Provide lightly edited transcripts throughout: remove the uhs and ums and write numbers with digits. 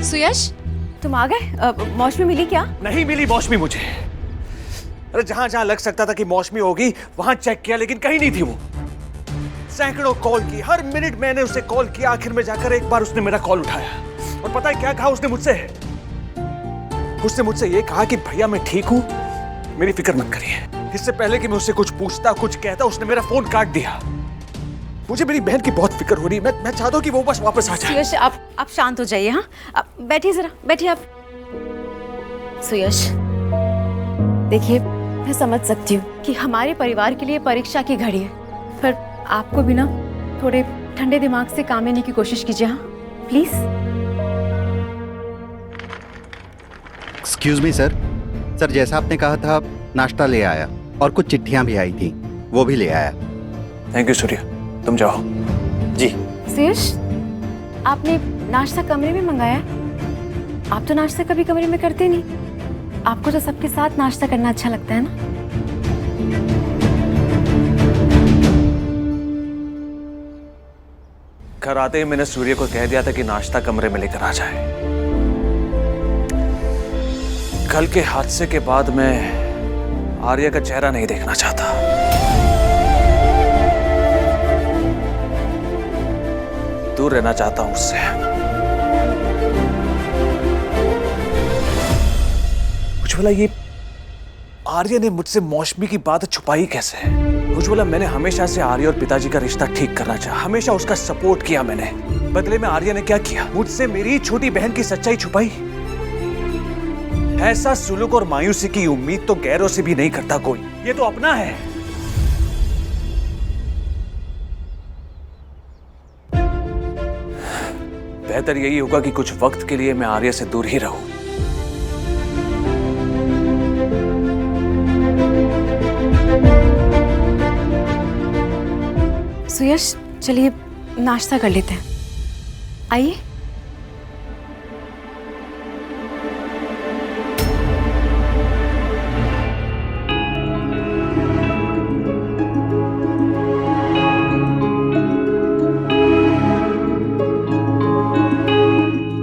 सुयश, तुम आ गए? मौसमी मिली क्या? नहीं मिली मौसमी मुझे। अरे जहां जहां लग सकता था कि मौसमी होगी वहां चेक किया, लेकिन कहीं नहीं थी वो। सैकड़ों कॉल की, हर मिनट मैंने उसे कॉल किया। आखिर में जाकर एक बार उसने मेरा कॉल उठाया और पता है क्या कहा उसने मुझसे ये कहा कि भैया मैं ठीक हूं, मेरी फिक्र मत करिए। इससे पहले कि मैं उससे कुछ पूछता कुछ कहता उसने मेरा फोन काट दिया। मुझे मेरी बहन की बहुत फिक्र हो रही है। मैं चाहता हूँ कि वो बस वापस आ जाए। सुयश, आप शांत हो जाइए। हाँ, बैठिए जरा, बैठिए आप। सुयश, देखिए मैं समझ सकती हूँ कि हमारे परिवार के लिए परीक्षा की घड़ी है, पर आपको भी ना थोड़े ठंडे दिमाग से काम लेने की कोशिश कीजिए। हाँ please. Excuse me sir. Sir जैसा आपने कहा था नाश्ता ले आया और कुछ चिट्ठियां भी आई थी, वो भी ले आया। थैंक यू सूर्य, तुम जाओ। जी। सुयश, आपने नाश्ता कमरे में मंगाया? आप तो नाश्ता कभी कमरे में करते नहीं। आपको तो सबके साथ नाश्ता करना अच्छा लगता है ना? घर आते ही मैंने सूर्य को कह दिया था कि नाश्ता कमरे में लेकर आ जाए। कल के हादसे के बाद मैं आर्या का चेहरा नहीं देखना चाहता। दूर रहना चाहता हूं उससे। उज्ज्वला, ये आर्या ने मुझसे मौसमी की बात छुपाई कैसे? उज्ज्वला, मैंने हमेशा से आर्या और पिताजी का रिश्ता ठीक करना चाहा, हमेशा उसका सपोर्ट किया मैंने। बदले में आर्या ने क्या किया? मुझसे मेरी छोटी बहन की सच्चाई छुपाई। ऐसा सुलूक और मायूसी की उम्मीद तो गैरों से भी नहीं करता कोई। ये तो अपना है। बेहतर यही होगा कि कुछ वक्त के लिए मैं आर्या से दूर ही रहूं। सुयश, चलिए नाश्ता कर लेते हैं, आइए।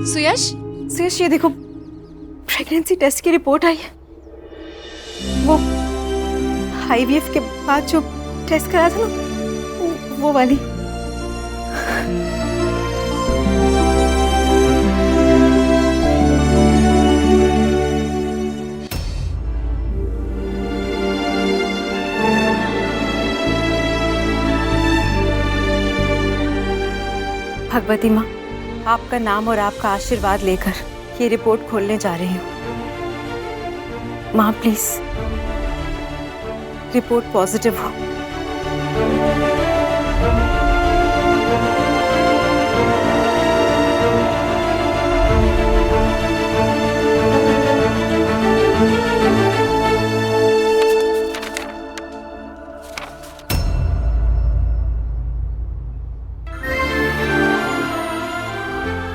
सुयश, ये देखो प्रेगनेंसी टेस्ट की रिपोर्ट आई है। वो आईवीएफ के बाद जो टेस्ट कराया था ना, वो वाली। भगवती माँ, आपका नाम और आपका आशीर्वाद लेकर ये रिपोर्ट खोलने जा रही हूँ। माँ प्लीज, रिपोर्ट पॉजिटिव हो।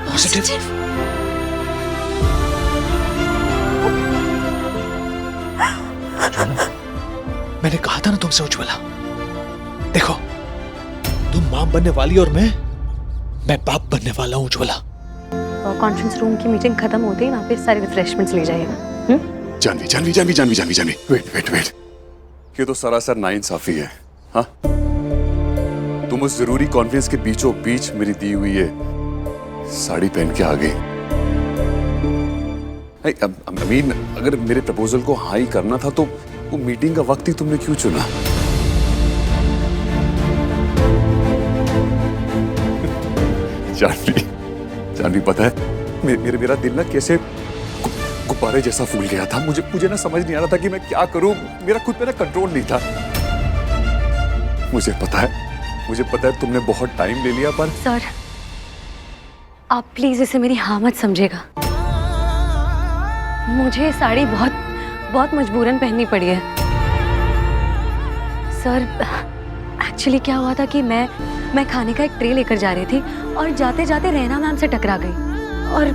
पॉजिटिव? मैंने कहा था ना तुमसे उज्ज्वला, देखो तुम मां बनने वाली और मैं बाप बनने वाला हूं उज्ज्वला। कॉन्फ्रेंस रूम की मीटिंग खत्म होते ही वहाँ पे सारे रिफ्रेशमेंट्स ले जाइएगा। जानवी जानवी जानवी जानवी जानवी जानवी, वेट, ये तो सरासर नाइंसाफी है। हाँ, तुम उस जरूरी कॉन्फ्रेंस के बीचों बीच मेरी दी हुई है साड़ी पहन के आ गई। अमीन, अगर मेरे प्रपोजल को हाँ ही करना था तो वो मीटिंग का वक्त ही तुमने क्यों चुना? जानवी पता है मेरा दिल ना कैसे गुब्बारे जैसा फूल गया था। मुझे ना समझ नहीं आ रहा था कि मैं क्या करूं। मेरा खुद पे ना कंट्रोल नहीं था। मुझे पता है तुमने बहुत टाइम ले लिया, पर सर आप प्लीज इसे मेरी हाँ मत समझेगा। मुझे ये साड़ी बहुत मजबूरन पहननी पड़ी है। सर एक्चुअली क्या हुआ था कि मैं खाने का एक ट्रे लेकर जा रही थी और जाते जाते रैना मैम से टकरा गई और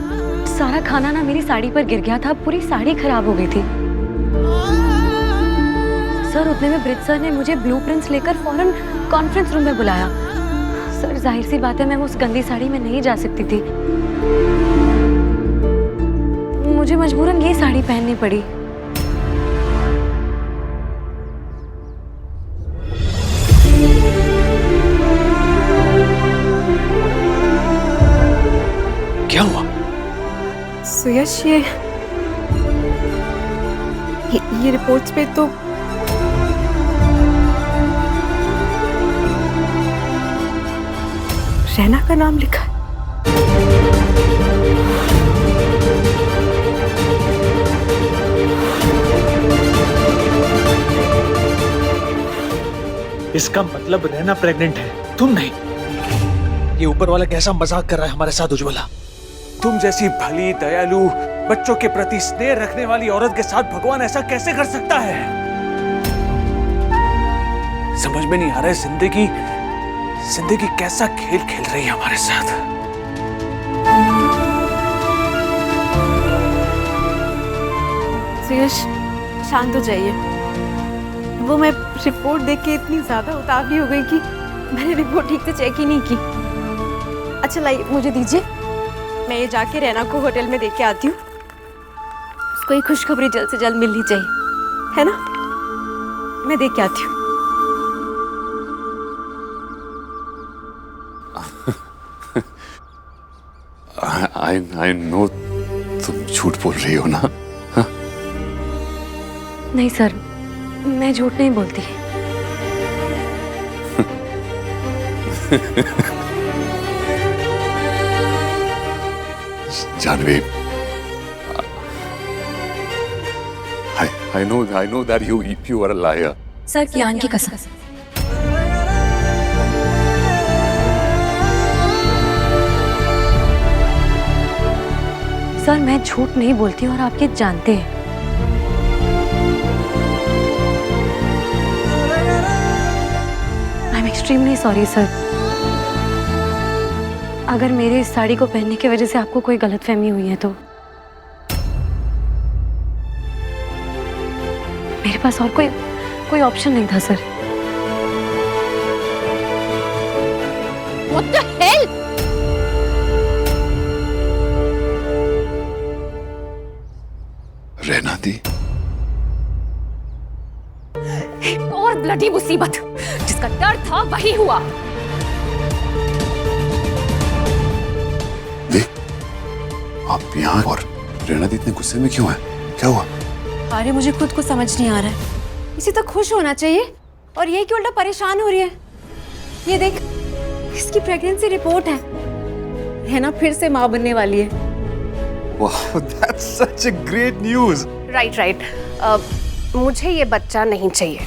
सारा खाना ना मेरी साड़ी पर गिर गया था। पूरी साड़ी खराब हो गई थी। सर उतने में ब्रिज सर ने मुझे ब्लूप्रिंट्स लेकर फौरन कॉन्फ्रेंस रूम में बुलाया। सर जाहिर सी बात है मैं उस गंदी साड़ी में नहीं जा सकती थी। मुझे मजबूरन ये साड़ी पहननी पड़ी। क्या हुआ? सुयश, ये रिपोर्ट्स पे तो रैना का नाम लिखा है। इसका मतलब रैना प्रेग्नेंट है, तुम नहीं। ये ऊपर वाला कैसा मजाक कर रहा है हमारे साथ उज्ज्वला? तुम जैसी भली, दयालु, बच्चों के प्रति स्नेह रखने वाली औरत के साथ भगवान ऐसा कैसे कर सकता है? समझ में नहीं आ रहा है, जिंदगी कैसा खेल खेल रही है हमारे साथ। सुयश, शांत हो जाइए। वो मैं रिपोर्ट देख के इतनी ज्यादा उतावली हो गई कि मैंने रिपोर्ट ठीक से चेक ही नहीं की। अच्छा लाइए, मुझे दीजिए, मैं ये जाके रैना को होटल में देख के आती हूँ। उसको ये खुशखबरी जल्द से जल्द मिलनी चाहिए, है ना? मैं देख के आती हूँ। I know तुम झूठ बोल रही हो ना? हाँ? नहीं सर, मैं झूठ नहीं बोलती। Janvi, I know that you are a liar. Sir, Kiyan की कसम। सर, मैं झूठ नहीं बोलती और आप ये जानते हैं। I am extremely sorry sir. अगर मेरे इस साड़ी को पहनने की वजह से आपको कोई गलतफहमी हुई है तो मेरे पास और कोई ऑप्शन नहीं था सर। What the hell? रहना दी और ब्लडी मुसीबत, जिसका डर था वही हुआ। देख, आप यहाँ और रहना दी इतने गुस्से में क्यों है? क्या हुआ? अरे मुझे खुद को समझ नहीं आ रहा है। इसे तो खुश होना चाहिए और ये क्यों उल्टा परेशान हो रही है। ये देख, इसकी प्रेगनेंसी रिपोर्ट है। रहना फिर से माँ बनने वाली है। Wow, that's such a great news. Right. मुझे ये बच्चा नहीं चाहिए।